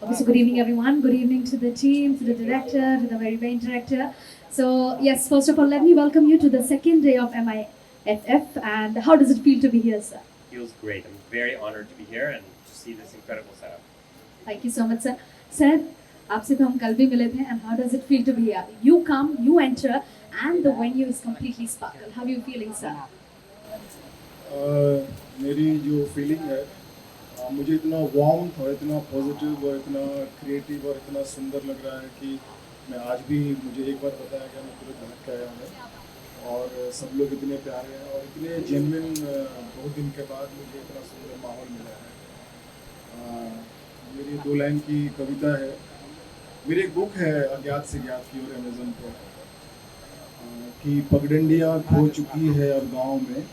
Okay, so good evening, everyone. Good evening to the team, to the director, to the very main director. So, yes, first of all, let me welcome you to the second day of MIFF. And how does it feel to be here, sir? Feels great. I'm very honored to be here and to see this incredible setup. Thank you so much, sir. Sir, आपसे तो हम कल भी मिले थे. And how does it feel to be here? You come, you enter, and the venue is completely sparkle. How are you feeling, sir? मेरी जो feeling है, मुझे इतना वार्म और इतना पॉजिटिव और इतना क्रिएटिव और इतना सुंदर लग रहा है कि मैं आज भी, मुझे एक बार बताया गया, मैं पूरे धड़क के आया हूँ और सब लोग इतने प्यारे हैं और इतने जेन्युइन, बहुत दिन के बाद मुझे इतना सुंदर माहौल मिला है। मेरी 2 लाइन की कविता है। मेरी एक बुक है अज्ञात से ज्ञात की, और अमेज़न पर, कि पगडंडियाँ खो चुकी है अब गाँव में,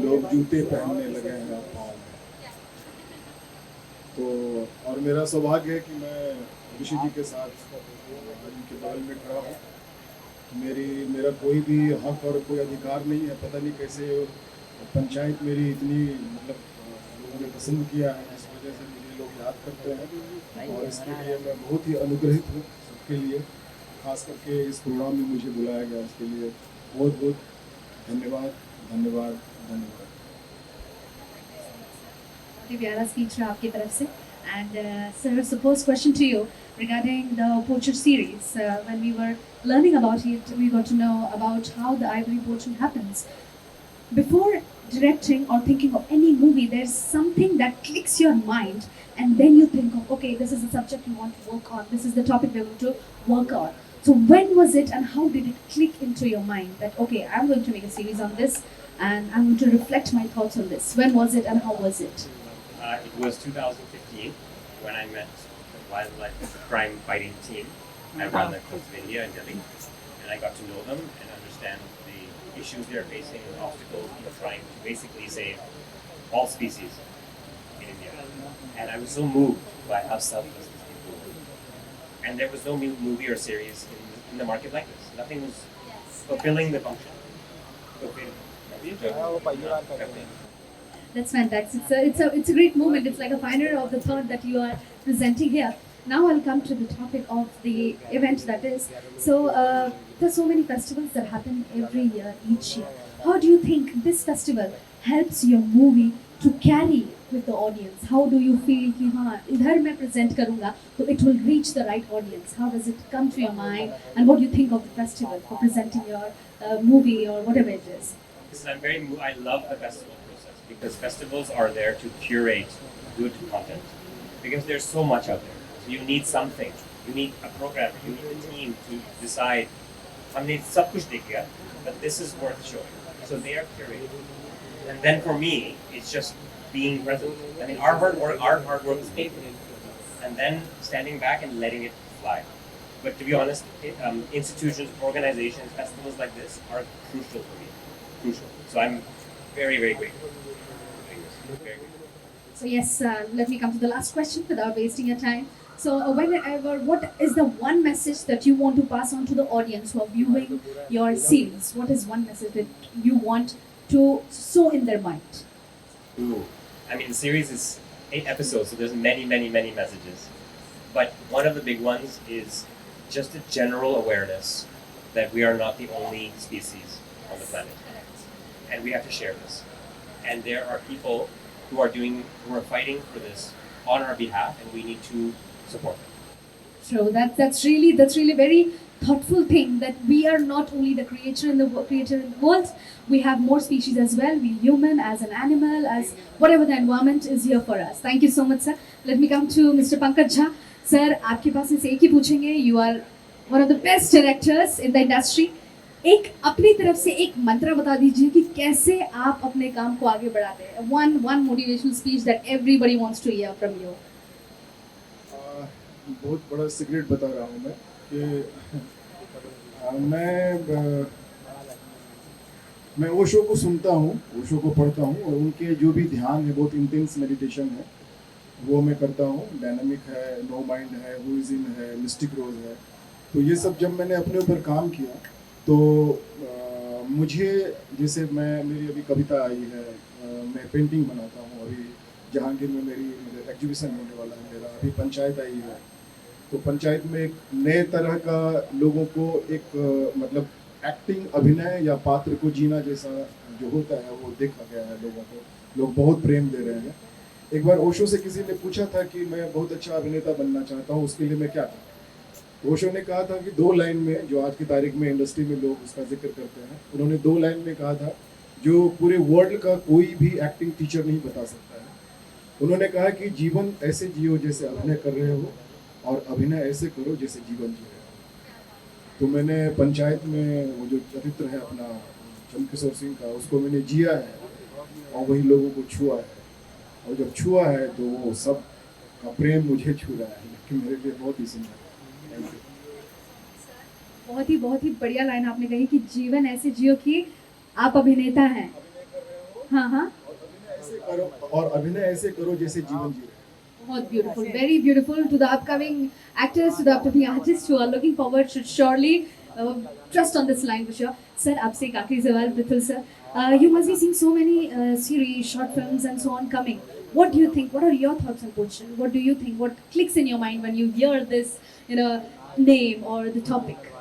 लोग जूते पहनने लगे हैं अब पाँव में। तो और मेरा सौभाग्य है कि मैं ऋषि जी के साथ इनके बगल में खड़ा हूँ। मेरा कोई भी हक और कोई अधिकार नहीं है। पता नहीं कैसे पंचायत मेरी इतनी, मतलब लोगों ने पसंद किया है, इस वजह से मुझे लोग याद करते हैं और इसके लिए मैं बहुत ही अनुग्रहित हूँ सबके लिए। खास करके इस प्रोग्राम में मुझे बुलाया गया, इसके लिए बहुत बहुत धन्यवाद, धन्यवाद, धन्यवाद। बहुत ही प्यारा स्पीच रहा आपकी तरफ से. And sir, so first question to you regarding the poacher series. When we were learning about it, we got to know about how the ivory poaching happens. Before directing or thinking of any movie, there's something that clicks your mind, and then you think of, okay, this is the subject you want to work on. This is the topic we're going to work on. So when was it, and how did it click into your mind that, okay, I'm going to make a series on this, and I'm going to reflect my thoughts on this? When was it, and how was it? It was 2015 when I met the wildlife crime fighting team at Wildlife Coast of India in Delhi, and I got to know them and understand the issues they are facing and obstacles in trying to basically save all species in India. And I was so moved by how selfless these people were. And there was no movie or series in the market like this. Nothing was fulfilling the function. That's fantastic. It's a great moment. It's like a final of the thought that you are presenting here. Now I'll come to the topic of the event that is. So there's so many festivals that happen every year, each year. How do you think this festival helps your movie to carry with the audience? How do you feel कि हाँ इधर मैं present करूँगा तो it will reach the right audience? How does it come to your mind? And what do you think of the festival for presenting your movie or whatever it is? Listen, I love the festival process because festivals are there to curate good content because there's so much out there. So you need something. You need a program. You need a team to decide. हमने सब कुछ देख लिया, but this is worth showing. So they are curated. And then for me, it's just being present. I mean, our hard work is paid for. And then standing back and letting it fly. But to be honest, institutions, organizations, festivals like this are crucial for me. Crucial. So I'm very, very grateful. Very grateful. So yes, let me come to the last question without wasting your time. So what is the one message that you want to pass on to the audience who are viewing your series? What is one message that you want to sow in their mind? Ooh. I mean, the series is 8 episodes, so there's many, many, many messages. But one of the big ones is just a general awareness that we are not the only species on the planet. And we have to share this. And there are people who are fighting for this on our behalf, and we need to support them. So that's really very thoughtful thing that we are not only the creator in the world, we have more species as well. We human, as an animal, as whatever the environment is here for us. Thank you so much, sir. Let me come to Mr. Pankaj Jha. Sir, आपके पास से एक ही पूछेंगे. You are one of the best directors in the industry. एक अपनी तरफ से एक मंत्र बता दीजिए कि कैसे आप अपने काम को आगे बढ़ाते हैं. One motivational speech that everybody wants to hear from you. बहुत बड़ा सीक्रेट बता रहा हूँ मैं कि मैं ओशो को सुनता हूँ, ओशो को पढ़ता हूँ और उनके जो भी ध्यान है, बहुत इंटेंस मेडिटेशन है, वो मैं करता हूँ. डायनामिक है, नो माइंड है, हुइजिन है, मिस्टिक रोज है. तो ये सब जब मैंने अपने ऊपर काम किया तो मुझे, जैसे मेरी अभी कविता आई है, मैं पेंटिंग बनाता हूँ, अभी जहांगीर में मेरे एग्जीबिशन होने वाला है मेरा, अभी पंचायत आई है, तो पंचायत में एक नए तरह का लोगों को एक मतलब एक्टिंग, अभिनय या पात्र को जीना जैसा जो होता है वो देखा गया है लोगों को, लोग बहुत प्रेम दे रहे हैं। एक बार ओशो से किसी ने पूछा था कि मैं बहुत अच्छा अभिनेता बनना चाहता हूँ, उसके लिए मैं क्या करूँ। ओशो ने कहा था कि 2 लाइन में, जो आज की तारीख में इंडस्ट्री में लोग उसका जिक्र करते हैं, उन्होंने 2 लाइन में कहा था जो पूरे वर्ल्ड का कोई भी एक्टिंग टीचर नहीं बता सकता है। उन्होंने कहा कि जीवन ऐसे जियो जैसे अभिनय कर रहे हो, और अभिनय ऐसे करो जैसे जीवन जी रहे हो। तो मैंने पंचायत में वो जो चरित्र है अपना चंद्रकिशोर सिंह का, उसको मैंने जिया है और वही लोगों को छुआ है, और जब छुआ है तो वो सब का प्रेम मुझे छू रहा है, कि मेरे लिए बहुत ही सुंदर है। Thank you. बहुत ही बढ़िया लाइन आपने कही कि जीवन ऐसे जियो कि आप अभिनेता हैं। हाँ हाँ, और अभिनय ऐसे करो जैसे जीवन जी रहे हो। बहुत beautiful, very beautiful. To the upcoming actors, to the upcoming artists who are looking forward, should surely trust on this line for sure. Sir, आपसे एक आखिरी सवाल, Prithul sir. You must be seeing so many series, short films, and so on coming. What do you think? What are your thoughts on Pochan? What do you think? What clicks in your mind when you hear this, name or the topic?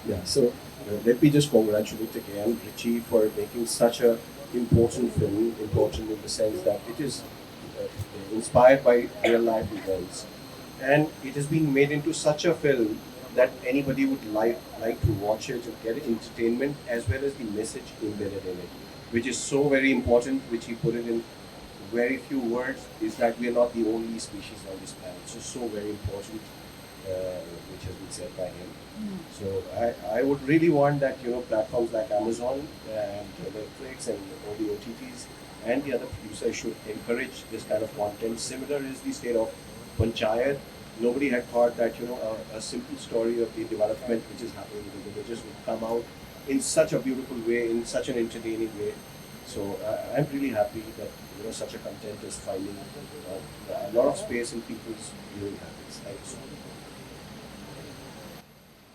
Yeah, so let me just congratulate again Richie for making such a important film, important in the sense that it is inspired by real life events, and it has been made into such a film that anybody would like to watch it and get entertainment as well as the message embedded in it, which is so very important, which he put it in very few words, is that we are not the only species on this planet. So very important, which has been said by him. So I would really want that platforms like Amazon and Netflix and all the OTTs and the other producers should encourage this kind of content. Similar is the state of Panchayat. Nobody had thought that a simple story of the development which is happening in the villages would come out in such a beautiful way, in such an entertaining way. So I'm really happy that such a content is finding a lot of space in people's viewing habits. Thank you so much.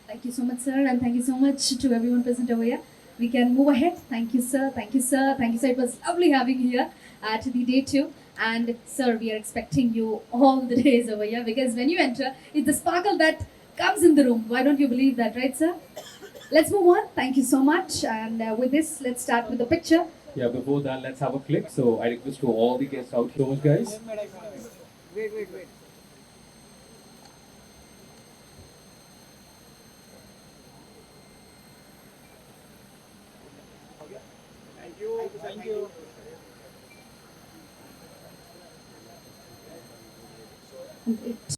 Thank you so much, sir, and thank you so much to everyone present over here. We can move ahead. Thank you, sir. Thank you, sir. Thank you, sir. It was lovely having you here at the day 2. And, sir, we are expecting you all the days over here because when you enter, it's the sparkle that comes in the room. Why don't you believe that, right, sir? Let's move on. Thank you so much. And with this, let's start with the picture. Yeah, before that, let's have a click. So I request to all the guests out here, guys. Wait. Thank you. Great.